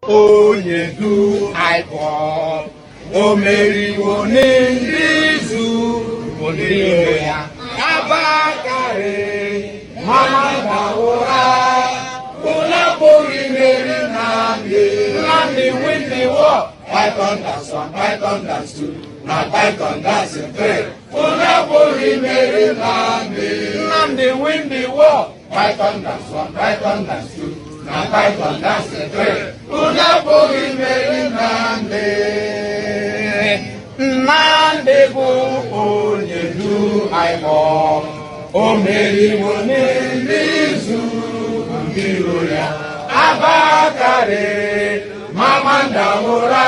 Onyedu Ipob, Maiyegun n'Izu, Politico, Abakare, Mama Daura, Unapuri Mary Nandi win the war. Python that's one, Python that's two, now Python that's a three. Unapuri Mary Nandi win the war. Python that's one, Python that's two, now Python that's a three. Unapuri Mary Nandi go Onyedu Ipob, Maiyegun n'Izu, Abakare, Mama Daura,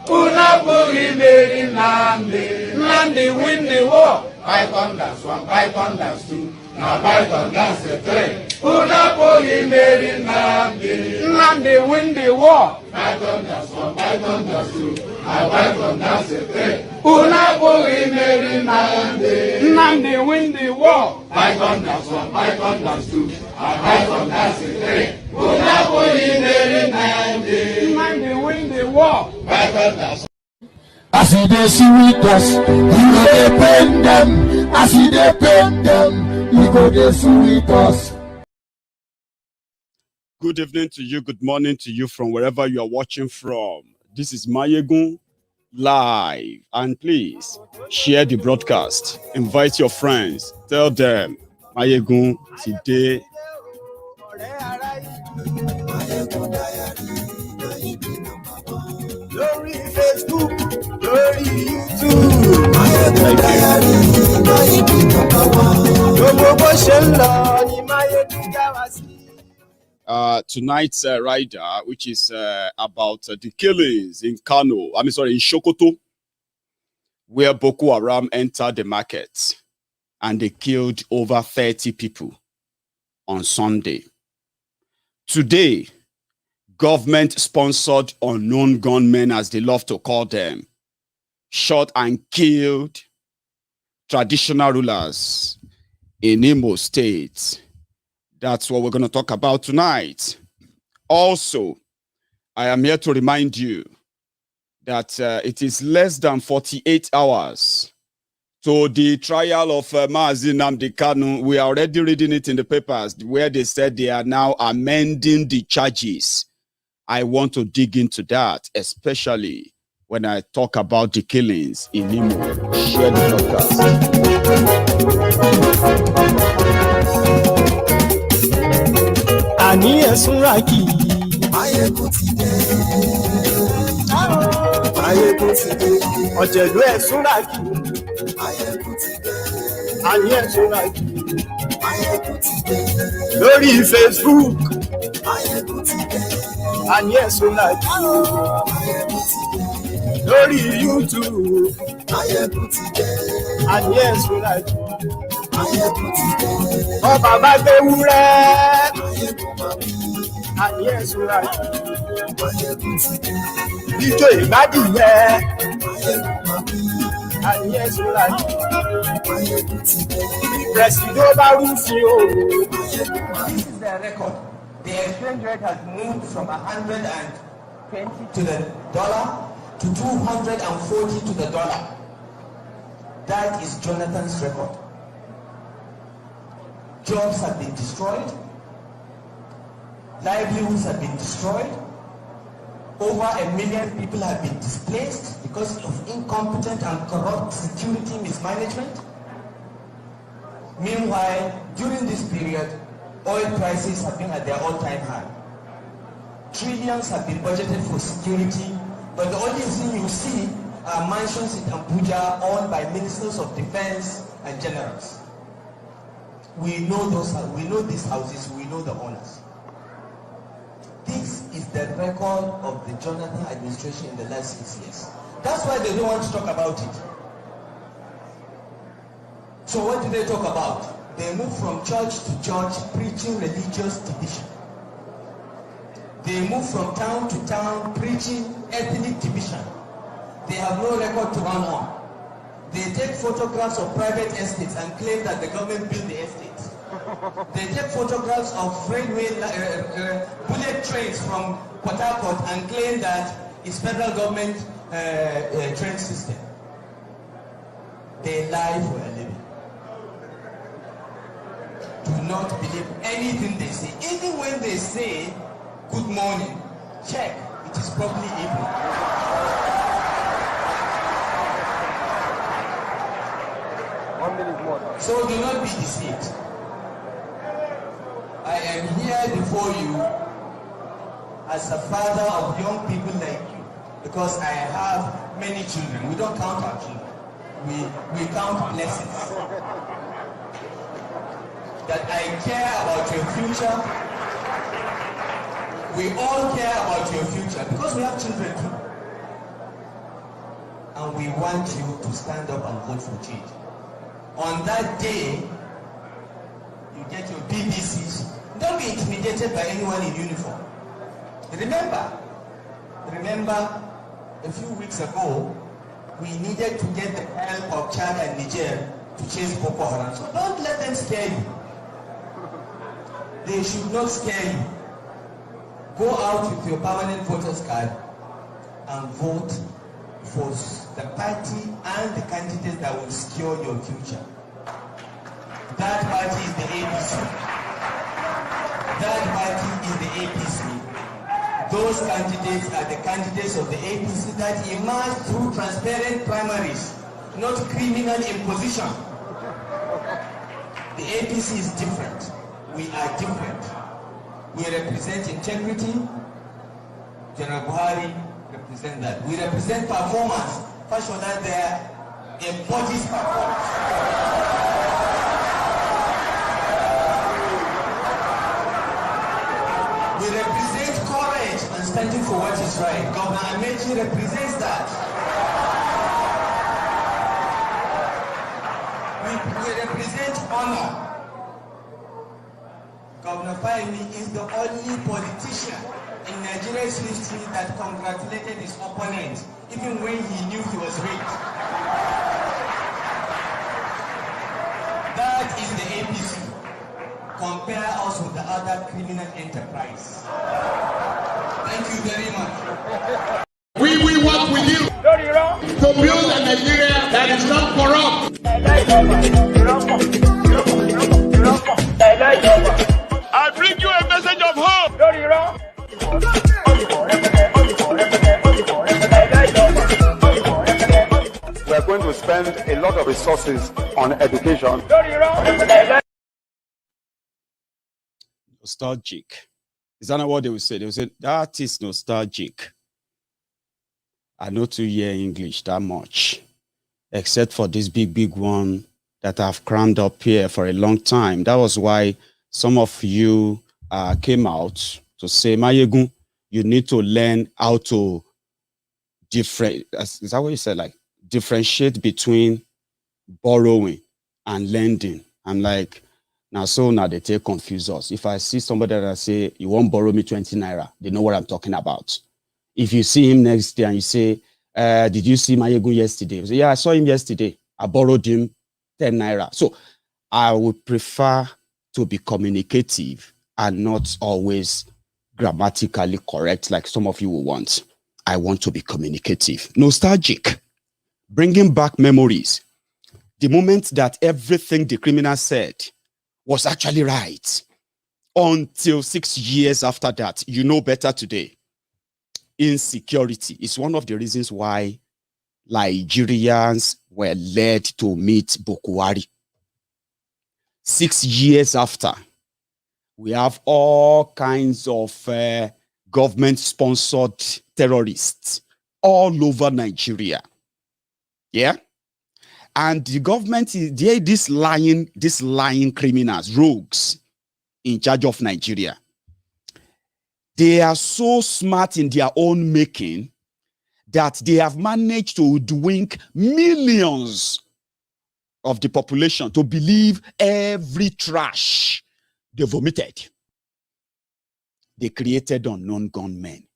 Unapuri Mary Nandi win the war. Python that's one, Python that's two, now Python that's a three. Unapuri Mary Nandi win the war. Python that's one, Python that's two, now Python that's a three. Unapuri Mary Nandi win the war. Python that's one, Python that's two, now Python that's a three. Unapuri Mary Nandi win the war. Python that's as they see with us, you go dey pain them. As they pain them, you go dey see with us. Good evening to you, good morning to you from wherever you are watching from. This is Maiyegun live, and please share the broadcast. Invite your friends. Tell them Maiyegun today. Lórí Facebook, lórí YouTube. Gbogbo bó ṣe ń lọ ni Maiyegun já wa sí. Tonight's rider, which is about the killings in Kano, in Sokoto, where Boko Haram entered the market and they killed over 30 people on Sunday. Today, government-sponsored unknown gunmen, as they love to call them, shot and killed traditional rulers in Imo State. That's what we're going to talk about tonight. Also, I am here to remind you that it is less than 48 hours to the trial of Mazi Nnamdi Kanu. We are already reading it in the papers where they said they are now amending the charges. I want to dig into that, especially when I talk about the killings in Imo. Share the broadcast. Àní ẹ̀sùn ràkì. Maiyegun ti dé. Maiyegun ti dé. Ọ̀jẹ̀lú ẹ̀sùn ràkì. Maiyegun ti dé. Àní ẹ̀sùn ràkì. Maiyegun ti dé. Lórí Facebook. Maiyegun ti dé. Àní ẹ̀sùn ràkì. Maiyegun ti dé. Lórí YouTube. Maiyegun ti dé. Àní ẹ̀sùn ràkì. Maiyegun ti dé. Ọba bá gbé wúrẹ́. Maiyegun máa bí. Àní ẹ̀sùn ràkì. Maiyegun ti dé. Ijó ìgbádìyẹ. Maiyegun máa bí. Àní ẹ̀sùn ràkì. Maiyegun ti dé. Presido bá rúfin o. Maiyegun máa bí. This is the record. The exchange rate has moved from 120 to the dollar to 240 to the dollar. That is Jonathan's record. Jobs have been destroyed. Livelihoods have been destroyed. Over 1 million people have been displaced because of incompetent and corrupt security mismanagement. Meanwhile, during this period, oil prices have been at their all-time high. Trillions have been budgeted for security, but the only thing you see are mansions in Abuja owned by ministers of defense and generals. We know these houses, we know the owners. This is the record of the Jonathan administration in the last 6 years. That's why they don't want to talk about it. So what do they talk about? They move from church to church preaching religious division. They move from town to town preaching ethnic division. They have no record to run on. They take photographs of private estates and claim that the government built the estates. They take photographs of railway bullet trains from Port Harcourt and claim that it's federal government train system. They lie for a living. Do not believe anything they say. Even when they say good morning, check. It is probably Ipob. So do not be deceived. I am here before you as a father of young people like you, because I have many children. We don't count our children. We count blessings. That I care about your future. We all care about your future because we have children too. And we want you to stand up and vote for change. On that day, you get your BBCs. Don't be intimidated by anyone in uniform. Remember, a few weeks ago, we needed to get the help of Chad and Niger to chase Boko Haram. So don't let them scare you. They should not scare you. Go out with your permanent voter's card and vote for the party and the candidates that will secure your future. That party is the APC. That party is the APC. Those candidates are the candidates of the APC that emerged through transparent primaries, not criminal imposition. The APC is different. We are different. We represent integrity. General Buhari represent that. We represent performance. Fashola there embodies performance. We represent courage and standing for what is right. Governor Amechi represents that. We represent honor. Governor Fahimi is the only politician in Nigeria's history that congratulated his opponent, even when he knew he was rigged. That is the APC. Compare us with the other criminal enterprise. Thank you very much. We will work with you to build a Nigeria that is not corrupt. I bring you a message of hope. We are going to spend a lot of resources on education. Nostalgic. Is that not what they will say? They will say, that is nostalgic. I know to hear English that much, except for this big one that I've crammed up here for a long time. That was why some of you came out to say, Maiyegun, you need to learn how to is that what you said? Like, differentiate between borrowing and lending. I'm like, now they take confuse us. If I see somebody that I say, you won't borrow me 20 naira, they know what I'm talking about. If you see him next day and you say, did you see Maiyegun yesterday? Say, yeah, I saw him yesterday. I borrowed him 10 naira. So I would prefer to be communicative and not always grammatically correct like some of you will want. I want to be communicative. Nostalgic. Bringing back memories. The moment that everything the criminal said was actually right. Until 6 years after that, you know better today. Insecurity is one of the reasons why Nigerians were led to meet Boko Haram. 6 years after, we have all kinds of government-sponsored terrorists all over Nigeria. Yeah? And the government is there, these lying criminals, rogues in charge of Nigeria. They are so smart in their own making that they have managed to hoodwink millions of the population to believe every trash they vomited. They created unknown gunmen.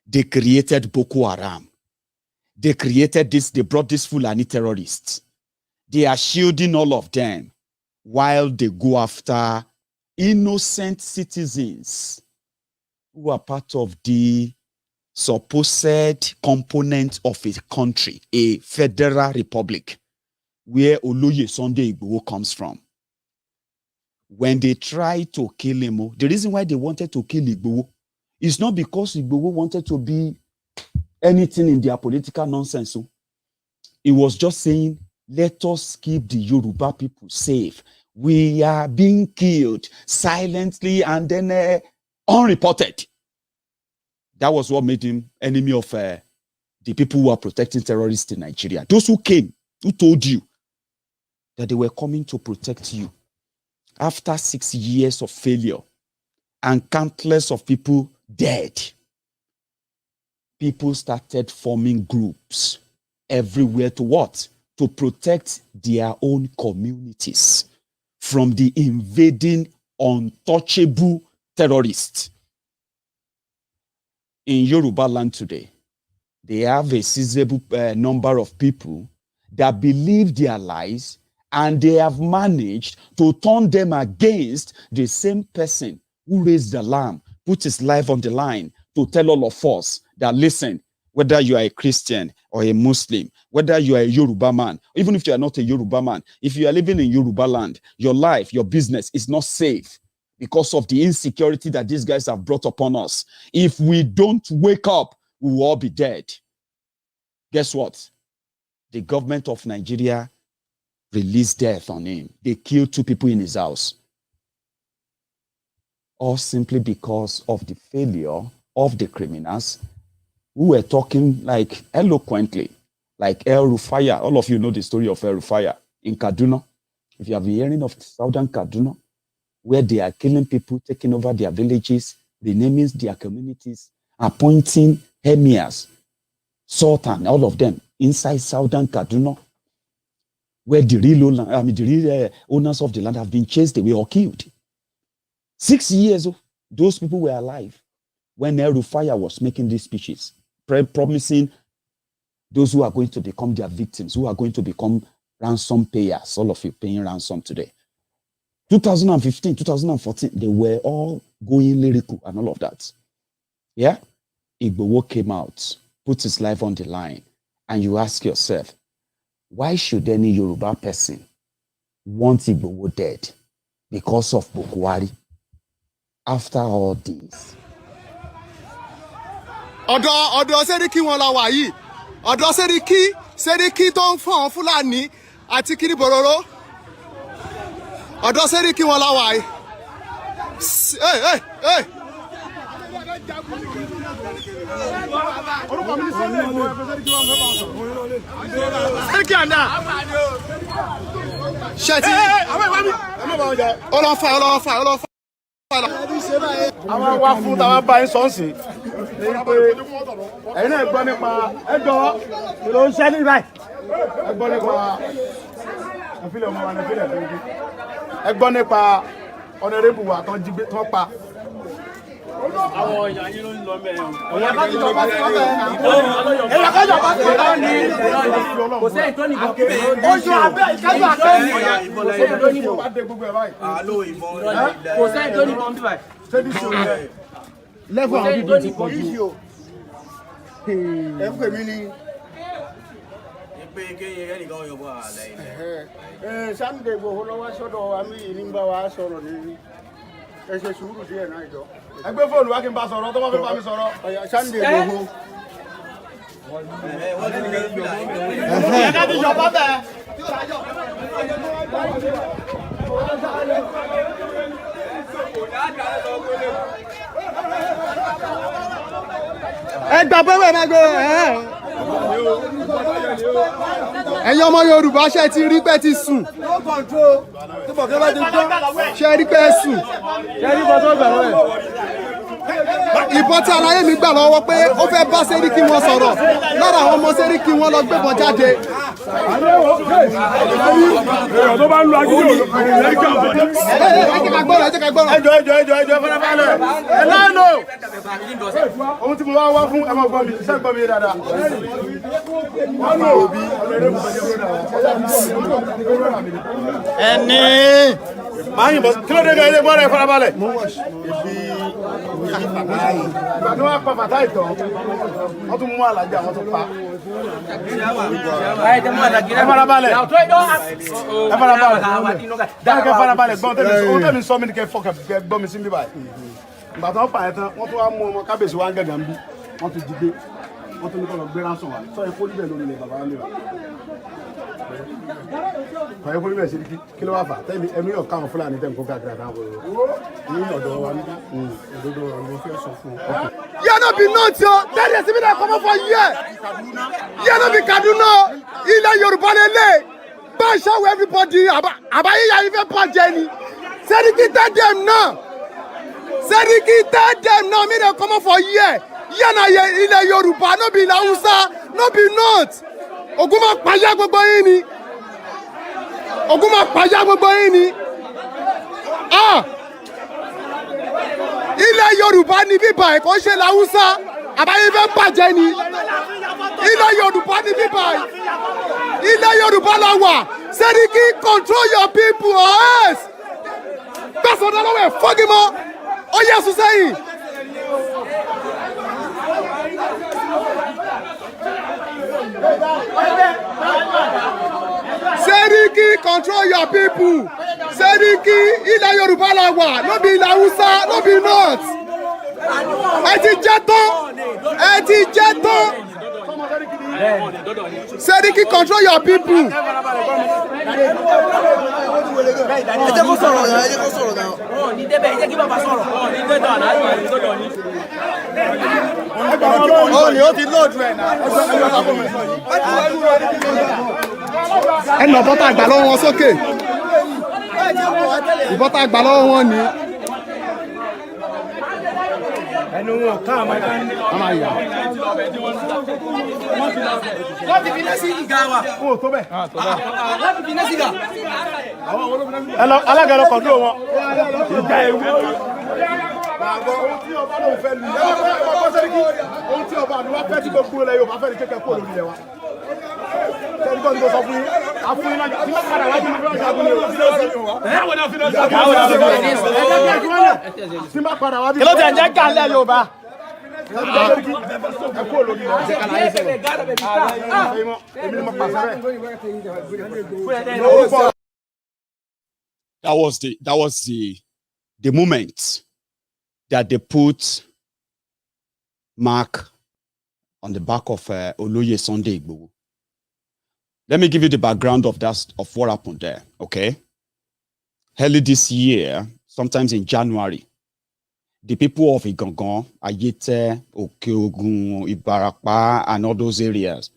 They created Boko Haram. They created this, they brought these Fulani terrorists. They are shielding all of them while they go after innocent citizens. who are part of the supposed component of a country, a federal republic, where Oloye Sunday Igboho comes from. When they tried to kill him, the reason why they wanted to kill Igboho is not because Igboho wanted to be anything in their political nonsense. It was just saying, let us keep the Yoruba people safe. We are being killed silently and then unreported. That was what made him enemy of the people who are protecting terrorists in Nigeria. Those who came, who told you that they were coming to protect you. After 6 years of failure and countless of people dead, people started forming groups everywhere to what? To protect their own communities from the invading, untouchable terrorists. In Yorubaland today, they have a sizable number of people that believe their lies, and they have managed to turn them against the same person who raised the lamb, put his life on the line to tell all of us that, listen, whether you are a Christian or a Muslim, whether you are a Yoruba man, even if you are not a Yoruba man, if you are living in Yorubaland, your life, your business is not safe because of the insecurity that these guys have brought upon us. If we don't wake up, we will all be dead. Guess what? The government of Nigeria released death on him. They killed 2 people in his house. All simply because of the failure of the criminals who were talking like eloquently, like El Rufaya. All of you know the story of El Rufaya in Kaduna. If you have been hearing of southern Kaduna, where they are killing people, taking over their villages, renaming their communities, appointing emirs, sultan, all of them inside southern Kaduna, where the real owners of the land have been chased away or killed. 6 years, those people were alive when El Rufaya was making these speeches, promising those who are going to become their victims, who are going to become ransom payers, all of you paying ransom today. 2015, 2014, they were all going lyrical and all of that. Yeah? Igboho came out, put his life on the line, and you ask yourself, why should any Yoruba person want Igboho dead because of Bukwari? After all this. Ọ̀dọ̀ Sẹ́ríkì wọn la wà yìí. Ọ̀dọ̀ Sẹ́ríkì tó ń fọ́n Fúlàní àti kiri bòròró. Ọ̀dọ̀ Sẹ́ríkì wọn la wà yìí. Sẹ́ríkì àná. Ṣẹ́tì. Ọlọ́fà. Àwọn wá fún táwọn bá yín sọ́ọ̀sì ní pé ẹ̀yin náà gbọ́ nípa ẹjọ́ ló ń ṣẹ́ ní báyìí. Ẹ gbọ́ nípa ẹ̀fílẹ̀ ọmọ wa ní ìpínlẹ̀ lórí. Ẹ gbọ́ nípa ọ̀nẹ́rẹ́bù wa tán jí gbé tán pa. Àwọn ìyá yín ló ń lọ mẹ́rin. Ẹ̀yà kájọ bá ti lọ́bẹ̀. Ẹ̀yà kájọ bá ti lọ́bẹ̀. Kò sẹ́yìn tó nìkan. Oṣù abẹ́ ìkájọ àkẹ́yìn. Kò sẹ́yìn tó nìkan. Kò sẹ́yìn tó nìkan bí báyìí. Lẹ́fọ̀ àwọn bíbí ti pọ̀ jù. Ẹ ń pè mí ní. Pé kéye ẹnìkan yọ bọ́ àlẹ́ ilẹ̀. Sunday Igboho lọ́wọ́ sọ́dọ̀ àmì yìí ní bá wa sọ̀rọ̀ ní ẹ ṣe sùúrù díẹ̀ náà ìjọ. Ẹ gbé fóònù wá kí n bá sọ̀rọ̀ tó bá fẹ́ bá mi sọ̀rọ̀. Sunday Igboho. Ẹ ká ti jọba bẹ́ẹ̀. Ẹ gbà pé wẹ́ẹ̀ máa gbé ẹ̀yin ọmọ Yorùbá ṣe ti rí pé ti sùn ṣe rí pé sùn ìbọn tí aláyé mi gbà lọ́wọ́ pé ó fẹ́ bá Sẹ́ríkì wọn sọ̀rọ̀ lára àwọn ọmọ Sẹ́ríkì wọn lọ gbébọn jáde. Èèyàn tó bá ń lo agídí Sẹ́ríkì àbọ̀dé. Ẹ jẹ́ ká gbọ́rọ̀, ẹ jẹ́ ká gbọ́rọ̀. Ẹjọ́ fẹ́rẹ́fẹ́rẹ́. Ẹ lánà. Ohun tí mo wá fún ẹ máa gbọ́ mi, iṣẹ́ gbọ́ mi dáadáa. Wọ́n lò ó bí ẹni. Máa yìnbọn kí ló dé gan ilé gbọ́dọ̀ ẹ farabalẹ̀. Ìgbà ni wọ́n pa bàtà ìtàn, wọ́n tún mú àlàjì àwọn tó pa. Ẹ farabalẹ̀. Ẹ farabalẹ̀ gbọ́n tẹ́mi sọ mí ní kẹ́ fọ́kẹ́ gbọ́ mi sí bí báyìí. Ìgbà tó ń pa ẹ̀ tán, wọ́n tún wá mú ọmọ kábíyèsí wa ń gẹ̀gẹ̀ ń bí, wọ́n tún jí gbé, wọ́n tún ní kọ́ lọ gbé ránṣọ̀ wa. Sọ ikú níbẹ̀ lórí ilẹ̀ bàbá wa lè wà. Kọ̀yẹ́ kó níbẹ̀ sí kí ló wà fà tẹ́mi ẹnu yóò káwọn Fúlàní tẹ̀ ń kó káàkiri àtàwọn ní ọ̀dọ̀ wa níbí. Òdodo ọ̀rọ̀ ló fẹ́ sọ fún ọ. You no be not yo. Tell us if they come up for here. You no be Kaduna. Ilẹ̀ Yorùbá lele. Ban show everybody. Abayi ya even pa Jenny. Seriki tell them no. Seriki tell them no. Me they come up for here. Here na ilẹ̀ Yorùbá. No be la Hausa. No be not. Ogun ma paya gbogbo yín ni. Ogun ma paya gbogbo yín ni. Ah. Ilẹ̀ Yorùbá ni bíbá ẹ̀ kò ṣe l'Haúsá àbáyé fẹ́ bàjẹ́ ni. Ilẹ̀ Yorùbá ni bíbá ẹ̀. Ilẹ̀ Yorùbá la wà. Seriki control your people or else. Gbèsè ọ̀dọ́ lọ́wọ́ ẹ̀ fọ́gi mọ́. Ó yẹ sùn sẹ́yìn. Seriki control your people. Seriki ilẹ̀ Yorùbá la wà. No be ilẹ̀ Hausa, no be north. Ẹ ti jẹ́ tán. Ẹ ti jẹ́ tán. Seriki control your people. Ẹ jẹ́ kó sọ̀rọ̀ náà, ẹ jẹ́ kó sọ̀rọ̀ náà. Ní débẹ̀ ẹ jẹ́ kí bàbá sọ̀rọ̀. Ní débẹ̀ àná Ó ti lóòdù ẹ̀ náà. Ẹ nà bọ́tà àgbà lọ́wọ́ wọn sókè. Ìbọ́tà àgbà lọ́wọ́ wọn ni. Ẹnu wọn ká àmà yà. Wọ́n ti fi iná sí ìgá wa. Ó tó bẹ̀. Wọ́n ti fi iná sí ìgá. Alága lọ kọ̀dúró wọn. Ìjà ewu. Ohun tí ọba ló fẹ́ lu. Ohun tí ọba àdúrà fẹ́ tí gbogbo ilẹ̀ Yorùbá fẹ́ ní kékeré kó lórí ilẹ̀ wa. Sẹ́ni kọ́ ni mo sọ fún yín. Àfún yín lájà. Tí wọ́n padà wájú mi lọ́jà fún yín. Tí wọ́n padà wájú mi. Kí ló ti ẹ̀ jẹ́ ká lẹ́ Yorùbá? Ẹ kó lórí ilẹ̀ ọ̀sẹ̀ kan láyé sẹ́yìn. Èmi ni mo pàṣẹ bẹ́ẹ̀. That was the moment that they put mark on the back of Oloye Sunday Igboho. Let me give you the background of what happened there, okay? Early this year, sometimes in January, the people of Igangan, Ayete, Okeogun, Ibarapa, and all those areas,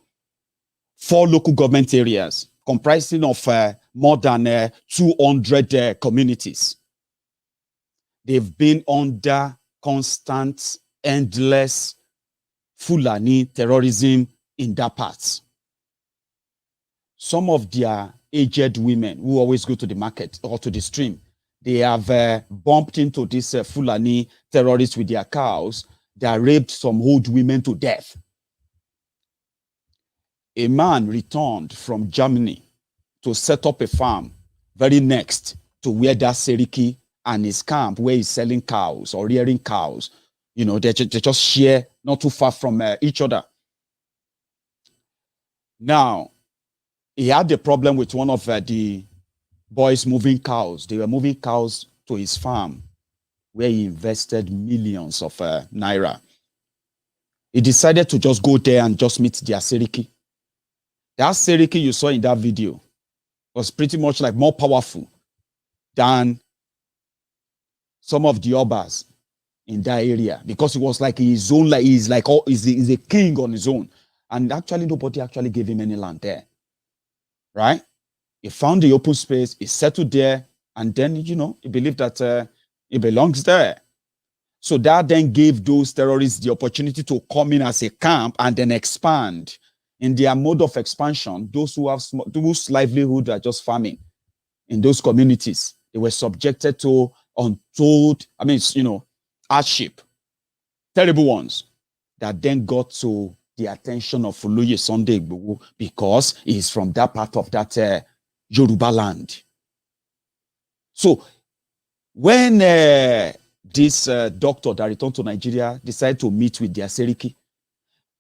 4 local government areas comprising of more than 200 communities, they've been under constant, endless Fulani terrorism in that part. Some of their aged women who always go to the market or to the stream, they have bumped into these Fulani terrorists with their cows. They raped some old women to death. A man returned from Germany to set up a farm very next to where that Seriki and his camp, where he's selling cows or rearing cows. You know, they just share not too far from each other. Now, he had a problem with one of the boys moving cows. They were moving cows to his farm where he invested millions of naira. He decided to just go there and just meet their Seriki. That Seriki you saw in that video was pretty much like more powerful than some of the Obas in that area, because he was like his own, like he's a king on his own. And actually nobody actually gave him any land there. Right? He found the open space, he settled there, and then, you know, he believed that he belongs there. So that then gave those terrorists the opportunity to come in as a camp and then expand. In their mode of expansion, those whose livelihood are just farming in those communities, they were subjected to untold, hardship, terrible ones, that then got to the attention of Oloye Sunday Igboho because he's from that part of that Yoruba land. So when this doctor that returned to Nigeria decided to meet with their Seriki.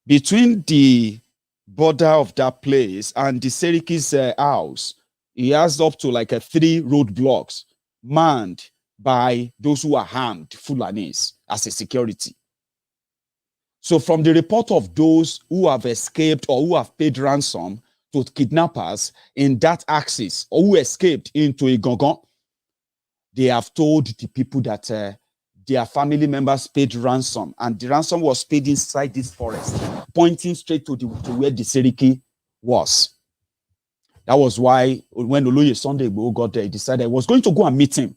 Between the border of that place and the Seriki's house, he has up to like 3 roadblocks manned by those who are armed, Fulanis, as a security. So from the report of those who have escaped or who have paid ransom to kidnappers in that axis or who escaped into Igboho, they have told the people that their family members paid ransom, and the ransom was paid inside this forest, pointing straight to where the Seriki was. That was why when Oloye Sunday Igboho got there, he decided he was going to go and meet him.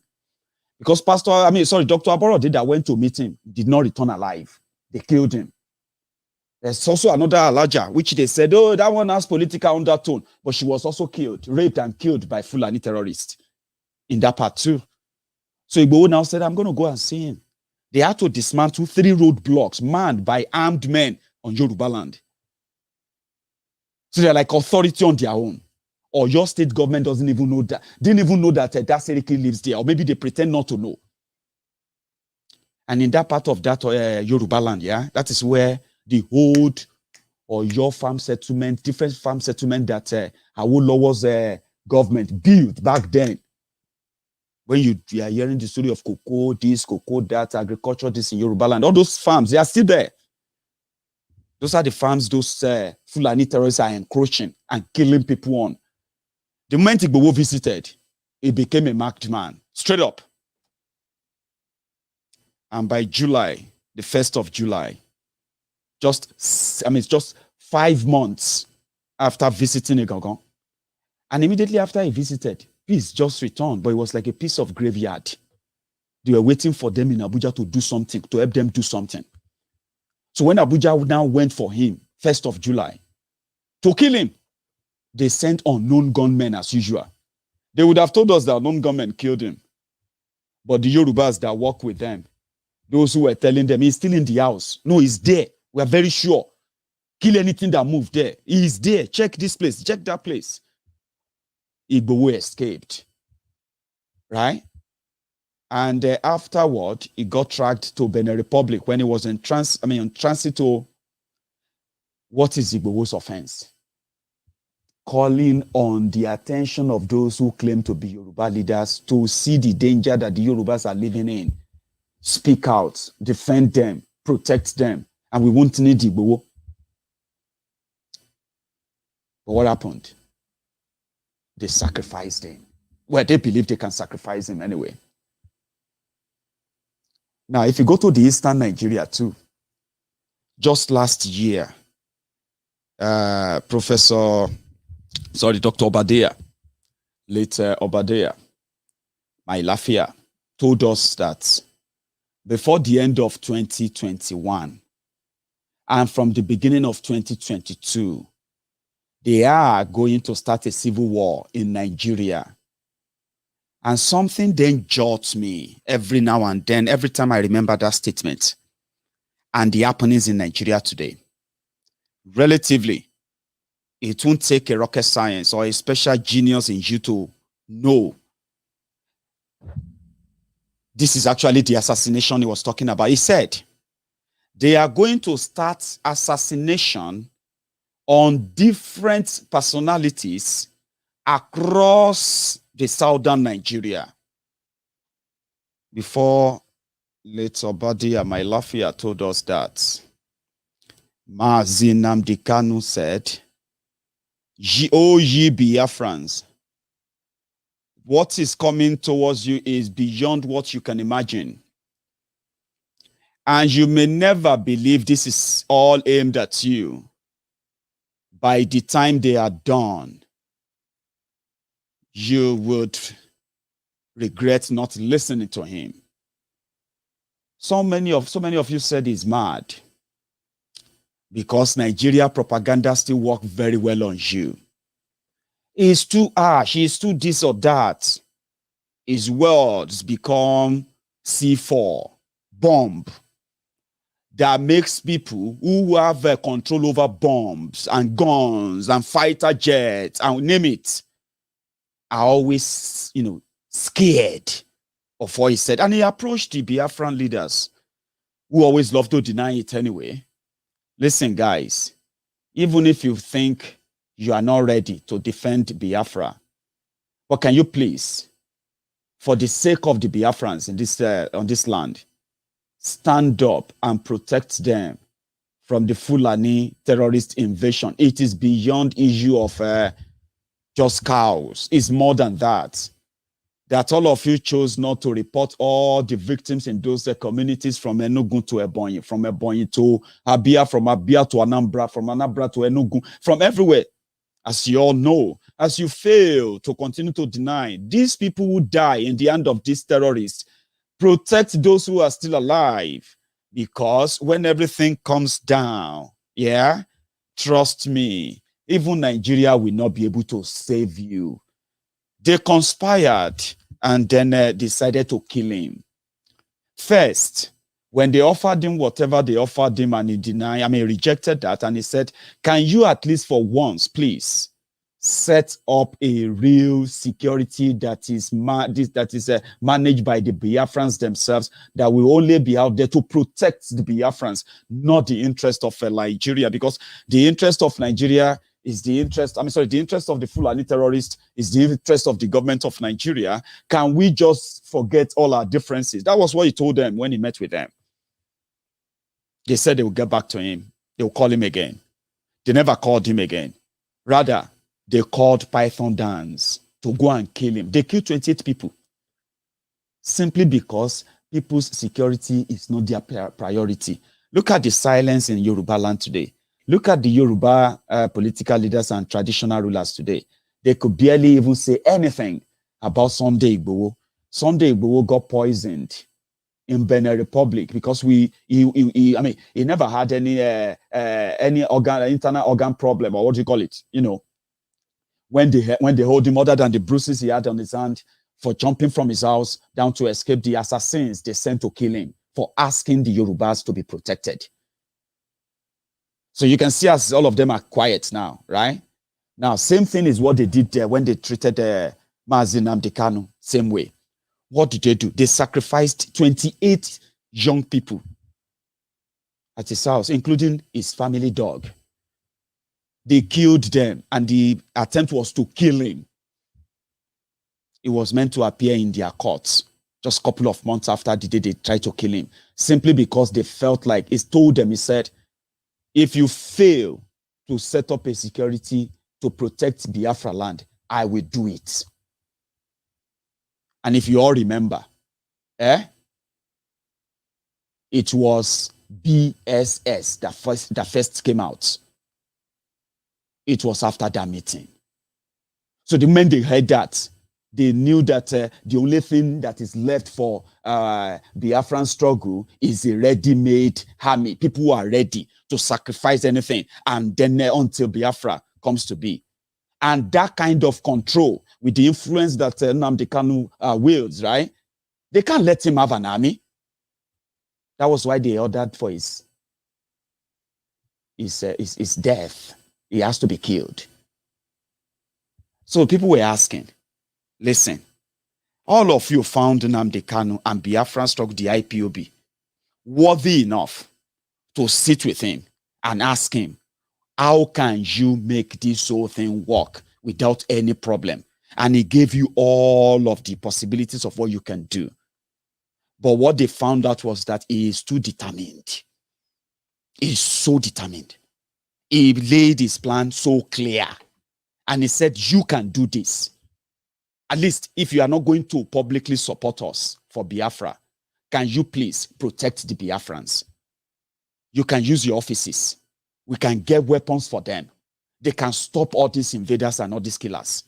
Because Dr. Aborode that went to meet him did not return alive. They killed him. There's also another Alaja, which they said, oh, that one has political undertone, but she was also killed, raped and killed by Fulani terrorists in that part too. So Igboho now said, I'm going to go and see him. They had to dismantle 3 roadblocks manned by armed men on Yorubaland. So they're like authority on their own. Or your state government didn't even know that that Seriki lives there, or maybe they pretend not to know. And in that part of that Yorubaland, yeah, that is where the old or your farm settlement, different farm settlement that Awolowo's government built back then. When you are hearing the story of cocoa, this, cocoa, that, agriculture, this in Yorubaland, all those farms, they are still there. Those are the farms those Fulani terrorists are encroaching and killing people on. The moment Igboho visited, he became a marked man, straight up. And by July, the 1st of July, just 5 months after visiting Igboho, and immediately after he visited, peace just returned, but it was like a piece of graveyard. They were waiting for them in Abuja to do something, to help them do something. So when Abuja now went for him, 1st of July, to kill him, they sent unknown gunmen as usual. They would have told us that unknown gunmen killed him. But the Yorubas that work with them, those who were telling them, he's still in the house. No, he's there. We are very sure. Kill anything that moved there. He is there. Check this place. Check that place. Igboho escaped. Right? And afterward, he got tracked to Benin Republic when he was on transit to, what is Igboho's offense? Calling on the attention of those who claim to be Yoruba leaders to see the danger that the Yorubas are living in. Speak out, defend them, protect them, and we won't need Igboho. But what happened? They sacrificed him. Well, they believe they can sacrifice him anyway. Now, if you go to the eastern Nigeria too, just last year, Dr. Obadiah, late Obadiah, Mailafia, told us that before the end of 2021 and from the beginning of 2022, they are going to start a civil war in Nigeria. And something then jots me every now and then, every time I remember that statement and the happenings in Nigeria today. Relatively, it won't take a rocket science or a special genius in you to know this is actually the assassination he was talking about. He said, they are going to start assassination on different personalities across the southern Nigeria. Before late Obadiah Mailafia told us that, Mazi Nnamdi Kanu said, O ye Biafrans, what is coming towards you is beyond what you can imagine. And you may never believe this is all aimed at you. By the time they are done, you would regret not listening to him. So many of you said he's mad because Nigeria propaganda still work very well on you. He's too harsh, he's too this or that. His words become C4, bomb, that makes people who have control over bombs and guns and fighter jets and name it, are always, scared of what he said. And he approached the Biafran leaders, who always love to deny it anyway. Listen, guys, even if you think you are not ready to defend Biafra, but can you please, for the sake of the Biafrans in this on this land, stand up and protect them from the Fulani terrorist invasion? It is beyond issue of just cows. It's more than that. That all of you chose not to report all the victims in those communities from Enugu to Ebonyi, from Ebonyi to Abia, from Abia to Anambra, from Anambra to Enugu, from everywhere. As you all know, as you fail to continue to deny, these people who die in the hand of these terrorists, protect those who are still alive. Because when everything comes down, yeah, trust me, even Nigeria will not be able to save you. They conspired and then decided to kill him. First, when they offered him whatever they offered him and he rejected that, and he said, can you at least for once, please, set up a real security that is managed by the Biafrans themselves, that will only be out there to protect the Biafrans, not the interest of Nigeria, because the interest of Nigeria is the interest, the interest of the Fulani terrorists is the interest of the government of Nigeria. Can we just forget all our differences? That was what he told them when he met with them. They said they will get back to him. They will call him again. They never called him again. Rather, they called Python Dance to go and kill him. They killed 28 people simply because people's security is not their priority. Look at the silence in YORUBALAND today. Look at the Yoruba political leaders and traditional rulers today. They could barely even say anything about Sunday Igboho. Sunday Igboho got poisoned in Benin Republic because he never had any internal organ problem, or what do you call it? You know, when they hold him, other than the bruises he had on his hand for jumping from his house down to escape the assassins they sent to kill him for asking the Yorubas to be protected. So you can see as all of them are quiet now, right? Now, same thing is what they did there when they treated Mazi Nnamdi Kanu, same way. What did they do? They sacrificed 28 young people at his house, including his family dog. They killed them, and the attempt was to kill him. It was meant to appear in their courts just a couple of months after the day they tried to kill him, simply because they felt like, he told them, he said, if you fail to set up a security to protect Biafra land, I will do it. And if you all remember, it was BSS that first came out. It was after that meeting. So the moment they heard that, they knew that the only thing that is left for Biafran struggle is a ready-made army. People who are ready to sacrifice anything, and then until Biafra comes to be. And that kind of control with the influence that Nnamdi Kanu wields, right? They can't let him have an army. That was why they ordered for his death. He has to be killed. So people were asking, listen, all of you found Nnamdi Kanu and Biafran struck the IPOB worthy enough to sit with him and ask him, how can you make this whole thing work without any problem? And he gave you all of the possibilities of what you can do. But what they found out was that he is too determined. He is so determined. He laid his plan so clear. And he said, you can do this. At least if you are not going to publicly support us for Biafra, can you please protect the Biafrans? You can use your offices. We can get weapons for them. They can stop all these invaders and all these killers.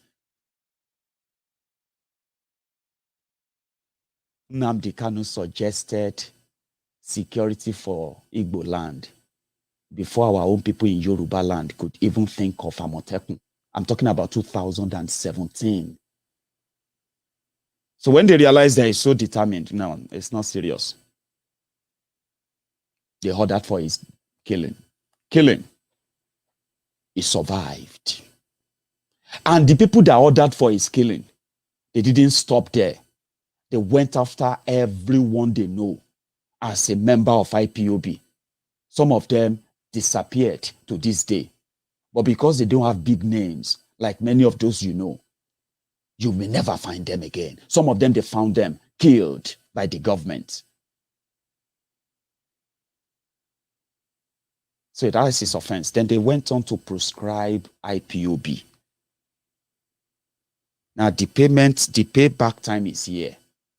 Nnamdi Kanu suggested security for Igbo land before our own people in Yoruba land could even think of Amotekun. I'm talking about 2017. So when they realized that he's so determined, no, it's not serious. They ordered for his killing. Killing. He survived. And the people that ordered for his killing, they didn't stop there. They went after everyone they know as a member of IPOB. Some of them disappeared to this day. But because they don't have big names, like many of those you know, you may never find them again. Some of them, they found them killed by the government. So that is his offense. Then they went on to prescribe IPOB. Now the payback time is here.